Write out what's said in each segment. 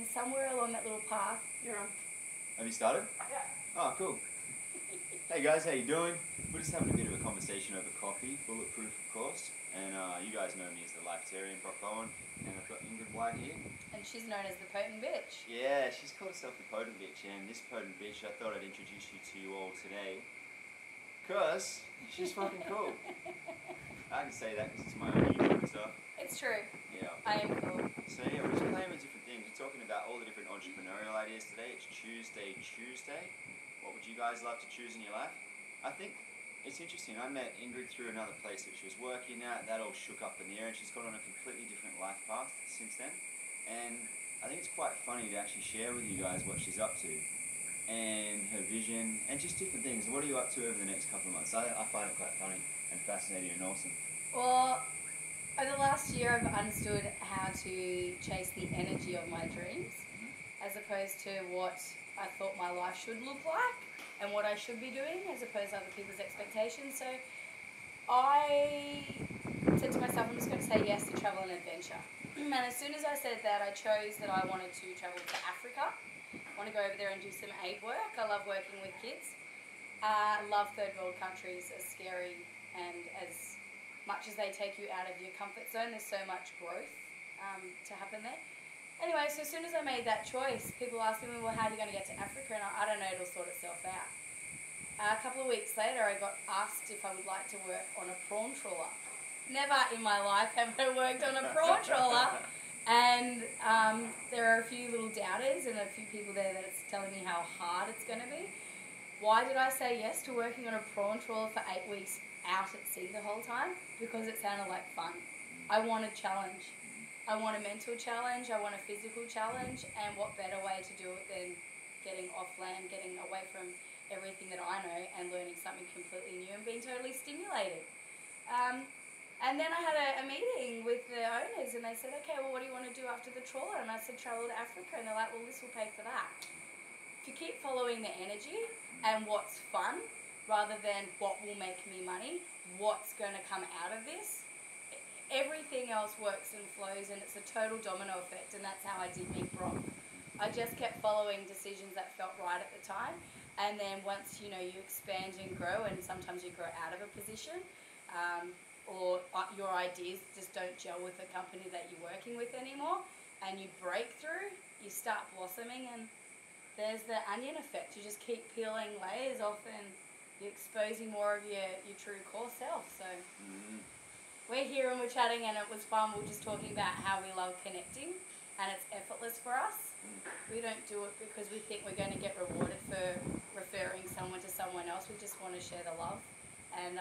and somewhere along that little path, you're on. Have you started? Yeah. Oh, cool. Hey guys, how you doing? We're just having a bit of a conversation over coffee, bulletproof of course. And you guys know me as the Lifetarian, Brock Bowen, and I've got Ingrid White here. And she's known as the Potent Bitch. Yeah, she's called herself the Potent Bitch, and this Potent Bitch I thought I'd introduce you to you all today. Cause she's fucking cool. I can say that because it's my own YouTube stuff. It's true. Yeah. I am cool. So yeah, we're just playing with different things. We're talking about all the different entrepreneurial ideas today. It's Tuesday. What would you guys love to choose in your life? I think it's interesting. I met Ingrid through another place that she was working at. That all shook up in the air, and she's gone on a completely different life path since then. And I think it's quite funny to actually share with you guys what she's up to and her vision and just different things. What are you up to over the next couple of months? I find it quite funny and fascinating and awesome. Well, over the last year I've understood how to chase the energy of my dreams as opposed to what I thought my life should look like and what I should be doing as opposed to other people's expectations. So I said to myself, I'm just going to say yes to travel and adventure. And as soon as I said that, I chose that I wanted to travel to Africa. I want to go over there and do some aid work. I love working with kids. I love third world countries, as scary and as much as they take you out of your comfort zone, there's so much growth to happen there. Anyway, so as soon as I made that choice, people asked me, well, how are you going to get to Africa? And I don't know, it'll sort itself out. A couple of weeks later, I got asked if I would like to work on a prawn trawler. Never in my life have I worked on a prawn trawler. And there are a few little doubters and a few people there that's telling me how hard it's going to be. Why did I say yes to working on a prawn trawler for 8 weeks out at sea the whole time? Because it sounded like fun. I want a challenge. I want a mental challenge, I want a physical challenge, and what better way to do it than getting off land, getting away from everything that I know and learning something completely new and being totally stimulated. And then I had a meeting with the owners and they said, okay, well, what do you want to do after the trawler? And I said, travel to Africa. And they're like, well, this will pay for that. If you keep following the energy and what's fun, rather than what will make me money, what's going to come out of this, everything else works and flows, and it's a total domino effect, and that's how I did meet Brock. I just kept following decisions that felt right at the time, and then once you expand and grow, and sometimes you grow out of a position, or your ideas just don't gel with the company that you're working with anymore, and you break through, you start blossoming, and there's the onion effect. You just keep peeling layers off, and you're exposing more of your true core self. So. We're here and we're chatting and it was fun. We were just talking about how we love connecting and it's effortless for us. We don't do it because we think we're going to get rewarded for referring someone to someone else. We just want to share the love and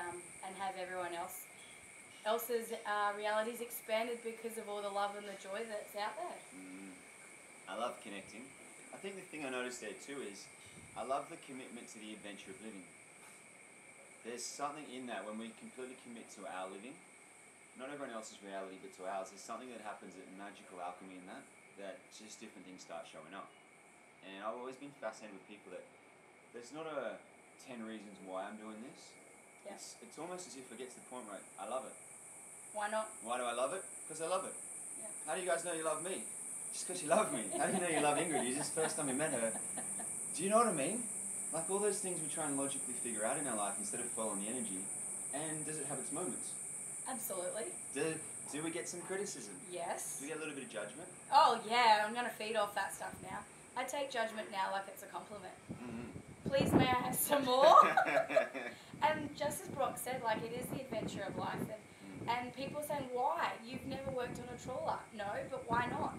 have everyone else's realities expanded because of all the love and the joy that's out there. I love connecting. I think the thing I noticed there too is I love the commitment to the adventure of living. There's something in that when we completely commit to our living, not everyone else's reality, but to ours. There's something that happens, a magical alchemy in that just different things start showing up. And I've always been fascinated with people that there's not a 10 reasons why I'm doing this. Yeah. It's almost as if it gets to the point where I love it. Why not? Why do I love it? Because I love it. Yeah. How do you guys know you love me? Just because you love me. How do you know you love Ingrid? It's just the first time you met her. Do you know what I mean? Like all those things we try and logically figure out in our life instead of following the energy. And does it have its moments? Absolutely. Do we get some criticism? Yes. Do we get a little bit of judgment? Oh yeah, I'm going to feed off that stuff now. I take judgment now like it's a compliment. Please may I have some more? And just as Brock said, like it is the adventure of life. And people saying, why? You've never worked on a trawler. No, but why not?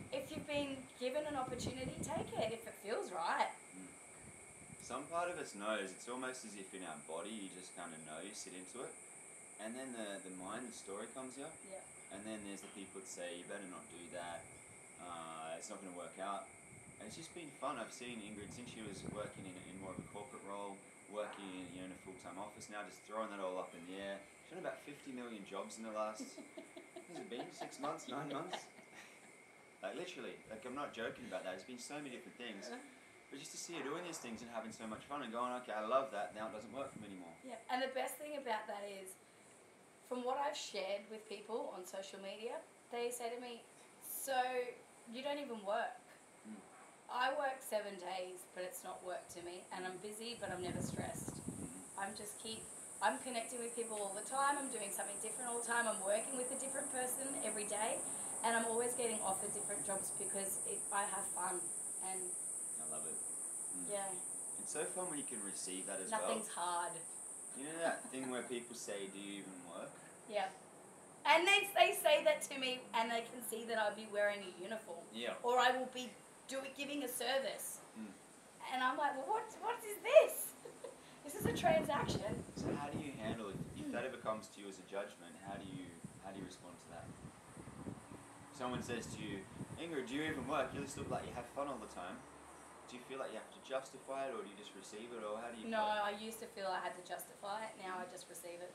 If you've been given an opportunity, take it if it feels right. Some part of us knows. It's almost as if in our body you just kind of know, you sit into it. And then the mind, the story comes here. Yeah. And then there's the people that say, you better not do that. It's not going to work out. And it's just been fun. I've seen Ingrid since she was working in more of a corporate role, working in a full-time office now, just throwing that all up in the air. She's done about 50 million jobs in the last, has it been 6 months, 9 months? Like literally, like I'm not joking about that. There's been so many different things. But just to see her doing these things and having so much fun and going, okay, I love that, now it doesn't work for me anymore. Yeah, and the best thing about that is, from what I've shared with people on social media, they say to me, so you don't even work. Mm. I work 7 days, but it's not work to me, and I'm busy, but I'm never stressed. I'm connecting with people all the time, I'm doing something different all the time, I'm working with a different person every day, and I'm always getting offered different jobs because I have fun, and I love it. yeah. It's so fun when you can receive that as Nothing's well. hard. You know that thing where people say, do you even work? Yeah. And they say that to me, and they can see that I'll be wearing a uniform. Yeah. Or I will be giving a service. Mm. And I'm like, well, what is this? This is a transaction. So how do you handle it? If that ever comes to you as a judgment, how do you respond to that? Someone says to you, Ingrid, do you even work? You just look like you have fun all the time. Do you feel like you have to justify it, or do you just receive it, or how do you? No, I used to feel I had to justify it. Now I just receive it.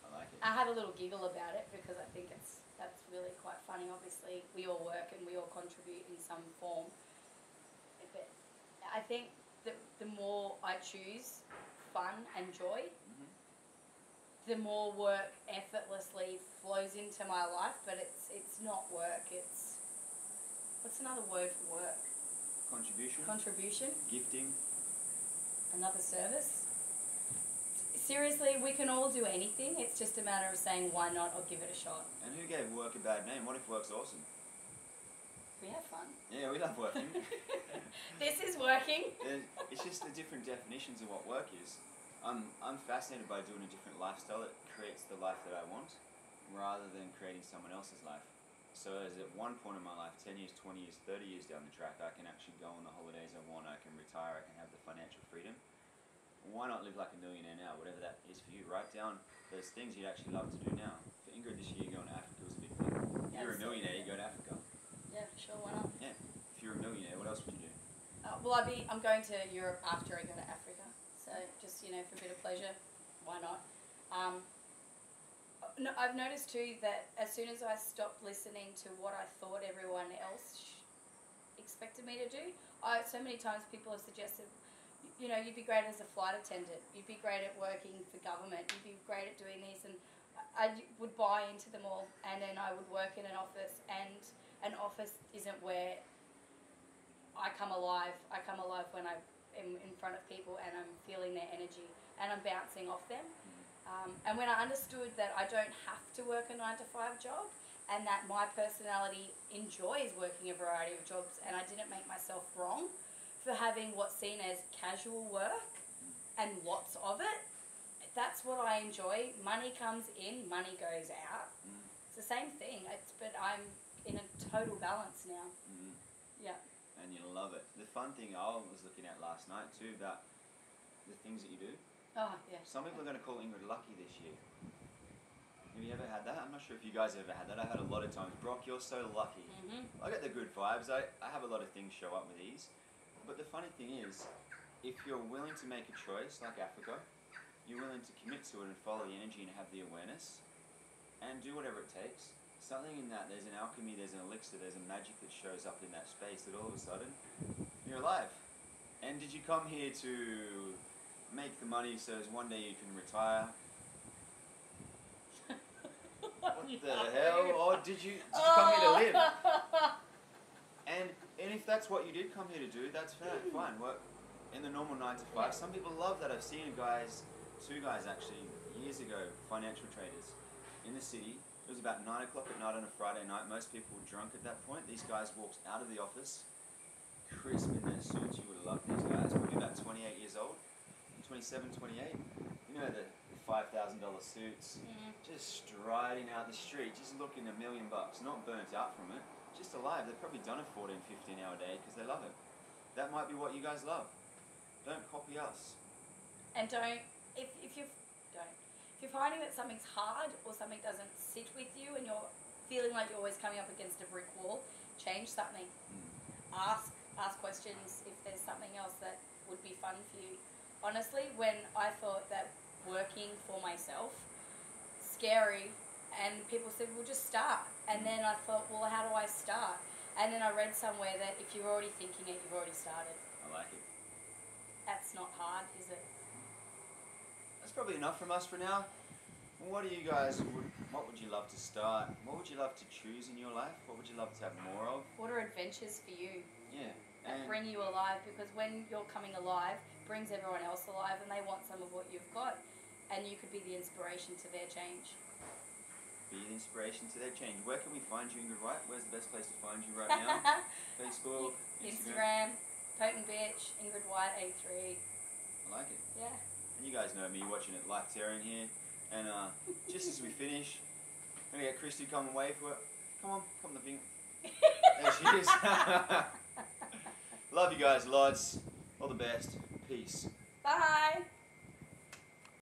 I like it. I have a little giggle about it because I think that's really quite funny. Obviously, we all work and we all contribute in some form. But I think that the more I choose fun and joy, the more work effortlessly flows into my life. But it's not work. It's, what's another word for work? Contribution. Gifting. Another service. Seriously, we can all do anything. It's just a matter of saying why not or give it a shot. And who gave work a bad name? What if work's awesome? We have fun. Yeah, we love working. This is working. It's just the different definitions of what work is. I'm fascinated by doing a different lifestyle that creates the life that I want, rather than creating someone else's life. So as at one point in my life, 10 years, 20 years, 30 years down the track, I can actually go on the holidays I want, I can retire, I can have the financial freedom. Why not live like a millionaire now, whatever that is for you? Write down those things you'd actually love to do now. For Ingrid, this year going to Africa was a big thing. If you're a millionaire, you go to Africa. Yeah, sure, why not? Yeah. If you're a millionaire, what else would you do? Well, I'm going to Europe after I go to Africa. So just, for a bit of pleasure, why not? No, I've noticed too that as soon as I stopped listening to what I thought everyone else expected me to do, so many times people have suggested, you'd be great as a flight attendant, you'd be great at working for government, you'd be great at doing this, and I would buy into them all, and then I would work in an office, and an office isn't where I come alive. I come alive when I am in front of people and I'm feeling their energy and I'm bouncing off them. And when I understood that I don't have to work a 9-to-5 job, and that my personality enjoys working a variety of jobs, and I didn't make myself wrong for having what's seen as casual work and lots of it, that's what I enjoy. Money comes in, money goes out. It's the same thing, but I'm in a total balance now. Yeah. And you love it. The fun thing I was looking at last night too, about the things that you do. Oh, yeah. Some people are going to call Ingrid lucky this year. Have you ever had that? I'm not sure if you guys have ever had that. I've had a lot of times. Brock, you're so lucky. I get the good vibes. I have a lot of things show up with ease. But the funny thing is, if you're willing to make a choice, like Africa, you're willing to commit to it and follow the energy and have the awareness, and do whatever it takes. Something in that, there's an alchemy, there's an elixir, there's a magic that shows up in that space that all of a sudden, you're alive. And did you come here to make the money so as one day you can retire? What the hell? Or did you come here to live? And if that's what you did come here to do, that's fine. Work in the normal 9-to-5. Some people love that. I've seen two guys actually, years ago, financial traders in the city. It was about 9 o'clock at night on a Friday night. Most people were drunk at that point. These guys walked out of the office, crisp in their suits. You would have loved these guys. Probably about 28 years old, 27, 28. You know, the $5,000 suits, just striding out the street, just looking $1 million, not burnt out from it, just alive. They've probably done a 14, 15-hour day because they love it. That might be what you guys love. Don't copy us. And if you're finding that something's hard or something doesn't sit with you and you're feeling like you're always coming up against a brick wall, change something. Ask questions if there's something else that would be fun for you. Honestly, when I thought that working for myself, scary, and people said, well, just start. And then I thought, well, how do I start? And then I read somewhere that if you're already thinking it, you've already started. I like it. That's not hard, is it? That's probably enough from us for now. What do you guys, what would you love to start? What would you love to choose in your life? What would you love to have more of? What are adventures? adventures for you Yeah. that bring you alive, because when you're coming alive, brings everyone else alive, and they want some of what you've got, and you could be the inspiration to their change. Be an inspiration to their change. Where can we find you, Ingrid White? Where's the best place to find you right now? Facebook, Instagram, Potent Bitch, Ingrid White 83. I like it. Yeah. And you guys know me, you're watching it live tearing here. And just as we finish, I'm going to get Christy to come and wave for it. Come on, come the finger. There she is. Love you guys lots. All the best. Peace. Bye.